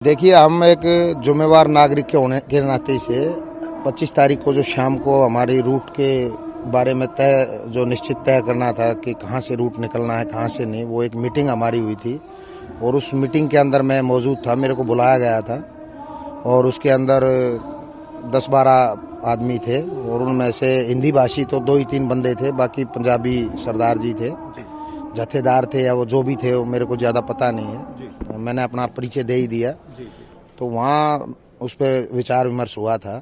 देखिए, हम एक जिम्मेवार नागरिक के होने के नाते से 25 तारीख को जो शाम को हमारी रूट के बारे में जो निश्चित तय करना था कि कहाँ से रूट निकलना है, कहाँ से नहीं, वो एक मीटिंग हमारी हुई थी और उस मीटिंग के अंदर मैं मौजूद था। मेरे को बुलाया गया था और उसके अंदर 10-12 आदमी थे और उनमें से हिंदी भाषी तो 2 ही 3 बंदे थे, बाकी पंजाबी सरदार जी थे, जत्थेदार थे या वो जो भी थे, वो मेरे को ज़्यादा पता नहीं है। मैंने अपना परिचय दे ही दिया। तो वहाँ उस पर विचार विमर्श हुआ था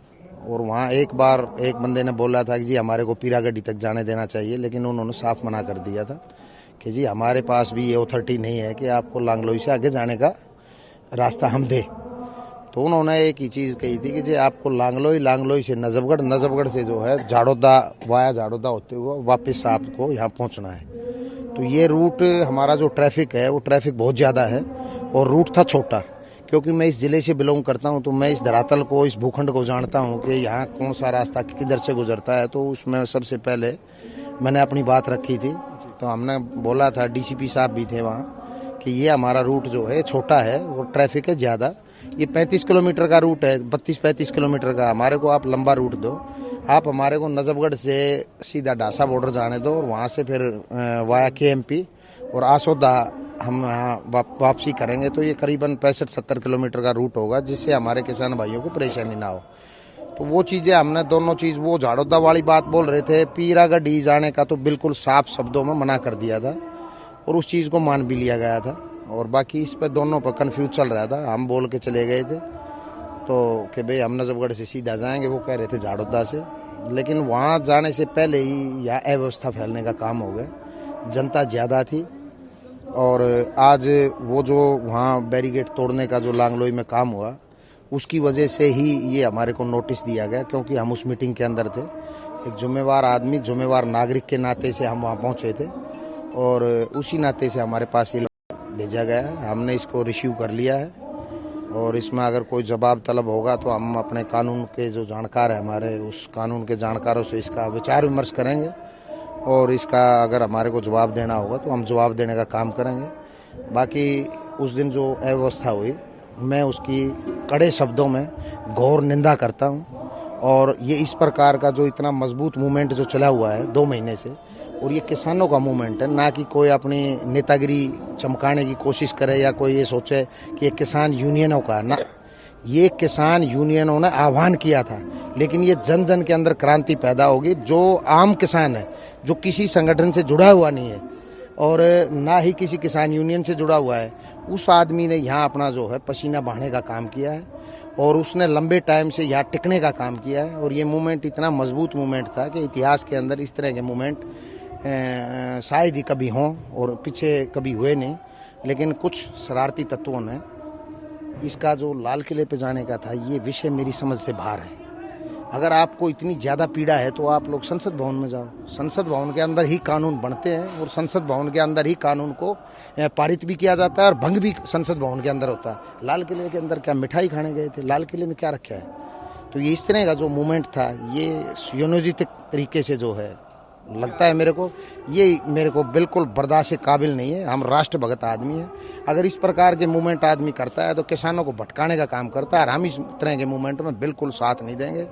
और वहाँ एक बार एक बंदे ने बोला था कि जी हमारे को पीरागढ़ी तक जाने देना चाहिए, लेकिन उन्होंने साफ मना कर दिया था कि जी हमारे पास भी ये अथॉरिटी नहीं है कि आपको लांगलोई से आगे जाने का रास्ता हम दे। तो उन्होंने एक ही चीज़ कही थी कि जी आपको लांगलोई से नजफगढ़ से जो है झाड़ोदा वाया झाड़ोदा होते हुए वापस आपको यहाँ पहुँचना है। तो ये रूट हमारा जो ट्रैफिक है वो ट्रैफिक बहुत ज़्यादा है और रूट था छोटा। क्योंकि मैं इस ज़िले से बिलोंग करता हूं तो मैं इस धरातल को, इस भूखंड को जानता हूं कि यहाँ कौन सा रास्ता किधर से गुजरता है। तो उसमें सबसे पहले मैंने अपनी बात रखी थी। तो हमने बोला था, डीसीपी साहब भी थे वहाँ, कि ये हमारा रूट जो है छोटा है और ट्रैफिक है ज़्यादा। ये 35 किलोमीटर का रूट है, 32-35 किलोमीटर का। हमारे को आप लंबा रूट दो, आप हमारे को नजफगढ़ से सीधा डासा बॉर्डर जाने दो और वहाँ से फिर वाया KMP और आसोदा हम यहाँ वापसी करेंगे। तो ये करीबन 65-70 किलोमीटर का रूट होगा, जिससे हमारे किसान भाइयों को परेशानी ना हो। तो वो चीज़ें हमने दोनों चीज़, वो झाड़ोदा वाली बात बोल रहे थे, पीरागढ़ी जाने का तो बिल्कुल साफ शब्दों में मना कर दिया था और उस चीज़ को मान भी लिया गया था। और बाकी इस पर दोनों पर कन्फ्यूज चल रहा था। हम बोल के चले गए थे तो कि भाई हम नजफगढ़ से सीधा जाएंगे, वो कह रहे थे झाड़ोदा से। लेकिन वहाँ जाने से पहले ही यहाँ अव्यवस्था फैलने का काम हो गया। जनता ज़्यादा थी और आज वो जो वहाँ बैरिकेड तोड़ने का जो लांगलोई में काम हुआ, उसकी वजह से ही ये हमारे को नोटिस दिया गया, क्योंकि हम उस मीटिंग के अंदर थे। एक जिम्मेवार आदमी, जिम्मेवार नागरिक के नाते से हम वहाँ पहुँचे थे और उसी नाते से हमारे पास ये भेजा गया है। हमने इसको रिसीव कर लिया है और इसमें अगर कोई जवाब तलब होगा तो हम अपने कानून के जो जानकार हैं हमारे, उस कानून के जानकारों से इसका विचार विमर्श करेंगे और इसका अगर हमारे को जवाब देना होगा तो हम जवाब देने का काम करेंगे। बाकी उस दिन जो अव्यवस्था हुई, मैं उसकी कड़े शब्दों में घोर निंदा करता हूं और ये इस प्रकार का जो इतना मजबूत मूवमेंट जो चला हुआ है 2 महीने से, और ये किसानों का मूवमेंट है, ना कि कोई अपनी नेतागिरी चमकाने की कोशिश करे या कोई ये सोचे कि ये किसान यूनियनों का ना। ये किसान यूनियनों ने आह्वान किया था, लेकिन ये जन जन के अंदर क्रांति पैदा होगी। जो आम किसान है, जो किसी संगठन से जुड़ा हुआ नहीं है और ना ही किसी किसान यूनियन से जुड़ा हुआ है, उस आदमी ने यहाँ अपना जो है पसीना बहाने का काम किया है और उसने लंबे टाइम से यहाँ टिकने का काम किया है। और ये मूवमेंट इतना मजबूत मूवमेंट था कि इतिहास के अंदर इस तरह के मूवमेंट शायद ही कभी हों और पीछे कभी हुए नहीं। लेकिन कुछ शरारती तत्वों ने इसका जो लाल किले पे जाने का था, ये विषय मेरी समझ से बाहर है। अगर आपको इतनी ज़्यादा पीड़ा है तो आप लोग संसद भवन में जाओ। संसद भवन के अंदर ही कानून बनते हैं और संसद भवन के अंदर ही कानून को पारित भी किया जाता है और भंग भी संसद भवन के अंदर होता है। लाल किले के अंदर क्या मिठाई खाने गए थे? लाल किले में क्या रखा है? तो ये इस तरह का जो मूवमेंट था, ये सुयोजित तरीके से जो है, लगता है मेरे को, ये मेरे को बिल्कुल बर्दाश्त के काबिल नहीं है। हम राष्ट्रभगत आदमी हैं। अगर इस प्रकार के मूवमेंट आदमी करता है तो किसानों को भटकाने का काम करता है और हम इस तरह के मूवमेंट में बिल्कुल साथ नहीं देंगे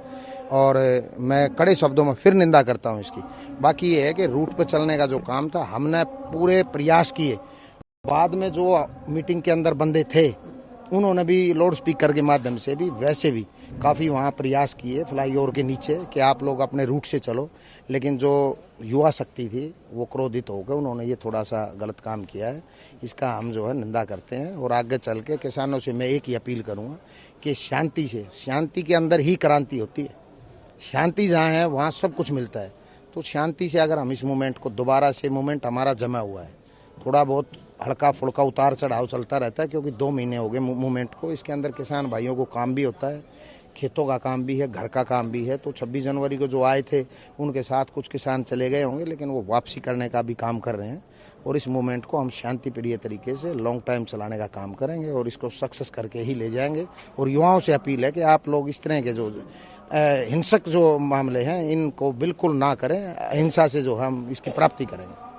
और मैं कड़े शब्दों में फिर निंदा करता हूं इसकी। बाकी ये है कि रूट पर चलने का जो काम था, हमने पूरे प्रयास किए। बाद में जो मीटिंग के अंदर बंदे थे, उन्होंने भी लाउड स्पीकर के माध्यम से भी, वैसे भी काफ़ी वहाँ प्रयास किए फ्लाईओवर के नीचे कि आप लोग अपने रूट से चलो। लेकिन जो युवा शक्ति थी वो क्रोधित हो गए, उन्होंने ये थोड़ा सा गलत काम किया है। इसका हम जो है निंदा करते हैं और आगे चल के किसानों से मैं एक ही अपील करूँगा कि शांति से, शांति के अंदर ही क्रांति होती है। शांति जहाँ है वहाँ सब कुछ मिलता है। तो शांति से अगर हम इस मूवमेंट को दोबारा से, मूवमेंट हमारा जमा हुआ है, थोड़ा बहुत हल्का फुल्का उतार चढ़ाव चलता रहता है, क्योंकि 2 महीने हो गए मूवमेंट को। इसके अंदर किसान भाइयों को काम भी होता है, खेतों का काम भी है, घर का काम भी है। तो 26 जनवरी को जो आए थे उनके साथ कुछ किसान चले गए होंगे, लेकिन वो वापसी करने का भी काम कर रहे हैं और इस मूवमेंट को हम शांति प्रिय तरीके से लॉन्ग टाइम चलाने का काम करेंगे और इसको सक्सेस करके ही ले जाएंगे। और युवाओं से अपील है कि आप लोग इस तरह के जो हिंसक जो मामले हैं इनको बिल्कुल ना करें। अहिंसा से जो हम इसकी प्राप्ति करेंगे।